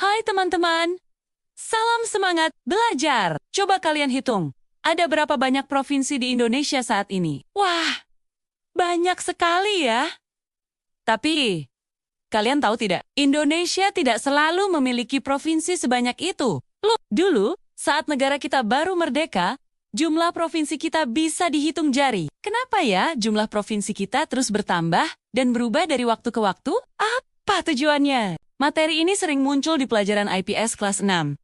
Hai teman-teman, salam semangat belajar. Coba kalian hitung, ada berapa banyak provinsi di Indonesia saat ini? Wah, banyak sekali ya. Tapi, kalian tahu tidak, Indonesia tidak selalu memiliki provinsi sebanyak itu. Loh, dulu, saat negara kita baru merdeka, jumlah provinsi kita bisa dihitung jari. Kenapa ya jumlah provinsi kita terus bertambah dan berubah dari waktu ke waktu? Apa tujuannya? Materi ini sering muncul di pelajaran IPS kelas 6.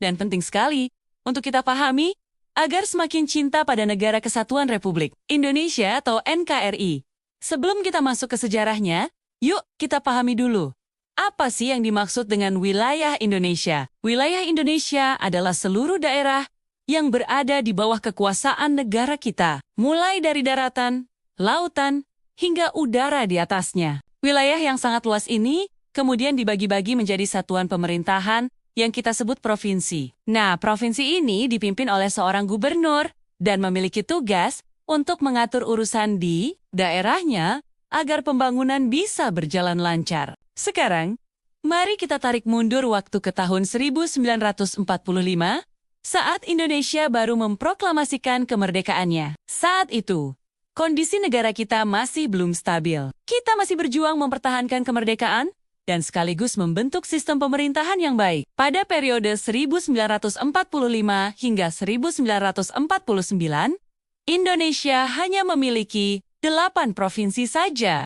Dan penting sekali untuk kita pahami agar semakin cinta pada Negara Kesatuan Republik Indonesia atau NKRI. Sebelum kita masuk ke sejarahnya, yuk kita pahami dulu. Apa sih yang dimaksud dengan wilayah Indonesia? Wilayah Indonesia adalah seluruh daerah yang berada di bawah kekuasaan negara kita, mulai dari daratan, lautan, hingga udara di atasnya. Wilayah yang sangat luas ini kemudian dibagi-bagi menjadi satuan pemerintahan yang kita sebut provinsi. Nah, provinsi ini dipimpin oleh seorang gubernur dan memiliki tugas untuk mengatur urusan di daerahnya agar pembangunan bisa berjalan lancar. Sekarang, mari kita tarik mundur waktu ke tahun 1945 saat Indonesia baru memproklamasikan kemerdekaannya. Saat itu, kondisi negara kita masih belum stabil. Kita masih berjuang mempertahankan kemerdekaan dan sekaligus membentuk sistem pemerintahan yang baik. Pada periode 1945 hingga 1949, Indonesia hanya memiliki 8 provinsi saja.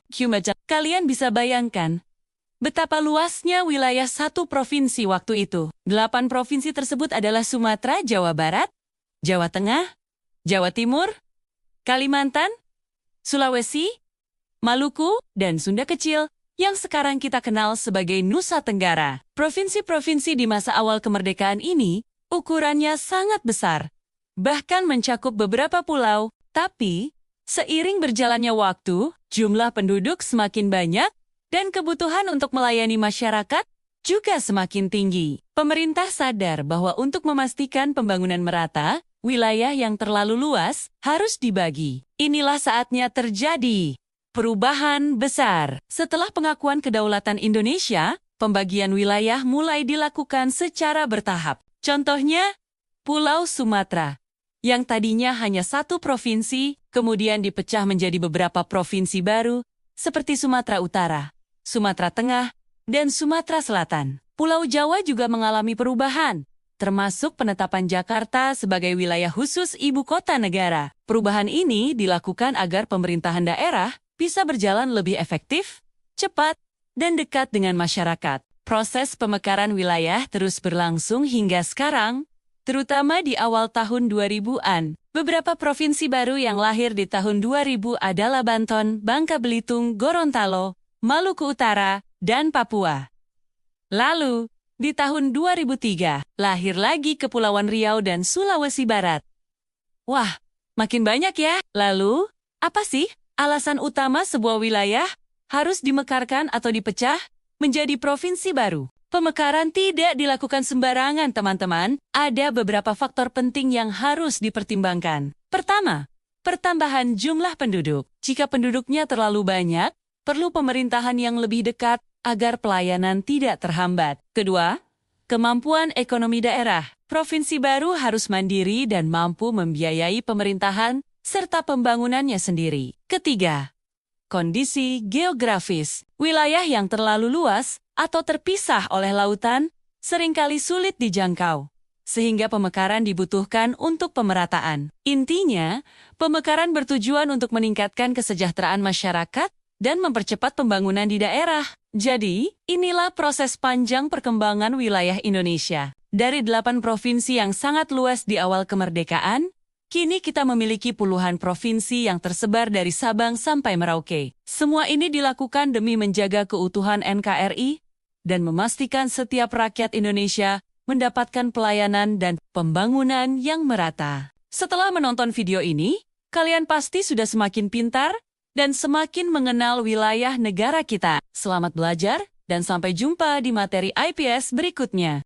Kalian bisa bayangkan betapa luasnya wilayah satu provinsi waktu itu. 8 provinsi tersebut adalah Sumatera, Jawa Barat, Jawa Tengah, Jawa Timur, Kalimantan, Sulawesi, Maluku, dan Sunda Kecil, yang sekarang kita kenal sebagai Nusa Tenggara. Provinsi-provinsi di masa awal kemerdekaan ini ukurannya sangat besar, bahkan mencakup beberapa pulau. Tapi, seiring berjalannya waktu, jumlah penduduk semakin banyak dan kebutuhan untuk melayani masyarakat juga semakin tinggi. Pemerintah sadar bahwa untuk memastikan pembangunan merata, wilayah yang terlalu luas harus dibagi. Inilah saatnya terjadi perubahan besar. Setelah pengakuan kedaulatan Indonesia, pembagian wilayah mulai dilakukan secara bertahap. Contohnya, Pulau Sumatera, yang tadinya hanya satu provinsi, kemudian dipecah menjadi beberapa provinsi baru, seperti Sumatera Utara, Sumatera Tengah, dan Sumatera Selatan. Pulau Jawa juga mengalami perubahan, termasuk penetapan Jakarta sebagai wilayah khusus ibu kota negara. Perubahan ini dilakukan agar pemerintahan daerah bisa berjalan lebih efektif, cepat, dan dekat dengan masyarakat. Proses pemekaran wilayah terus berlangsung hingga sekarang, terutama di awal tahun 2000-an. Beberapa provinsi baru yang lahir di tahun 2000 adalah Banten, Bangka Belitung, Gorontalo, Maluku Utara, dan Papua. Lalu, di tahun 2003, lahir lagi Kepulauan Riau dan Sulawesi Barat. Wah, makin banyak ya. Lalu, apa sih alasan utama sebuah wilayah harus dimekarkan atau dipecah menjadi provinsi baru? Pemekaran tidak dilakukan sembarangan, teman-teman. Ada beberapa faktor penting yang harus dipertimbangkan. Pertama, pertambahan jumlah penduduk. Jika penduduknya terlalu banyak, perlu pemerintahan yang lebih dekat agar pelayanan tidak terhambat. Kedua, kemampuan ekonomi daerah. Provinsi baru harus mandiri dan mampu membiayai pemerintahan serta pembangunannya sendiri. Ketiga, kondisi geografis. Wilayah yang terlalu luas atau terpisah oleh lautan seringkali sulit dijangkau, sehingga pemekaran dibutuhkan untuk pemerataan. Intinya, pemekaran bertujuan untuk meningkatkan kesejahteraan masyarakat dan mempercepat pembangunan di daerah. Jadi, inilah proses panjang perkembangan wilayah Indonesia. Dari 8 provinsi yang sangat luas di awal kemerdekaan, kini kita memiliki puluhan provinsi yang tersebar dari Sabang sampai Merauke. Semua ini dilakukan demi menjaga keutuhan NKRI dan memastikan setiap rakyat Indonesia mendapatkan pelayanan dan pembangunan yang merata. Setelah menonton video ini, kalian pasti sudah semakin pintar dan semakin mengenal wilayah negara kita. Selamat belajar dan sampai jumpa di materi IPS berikutnya.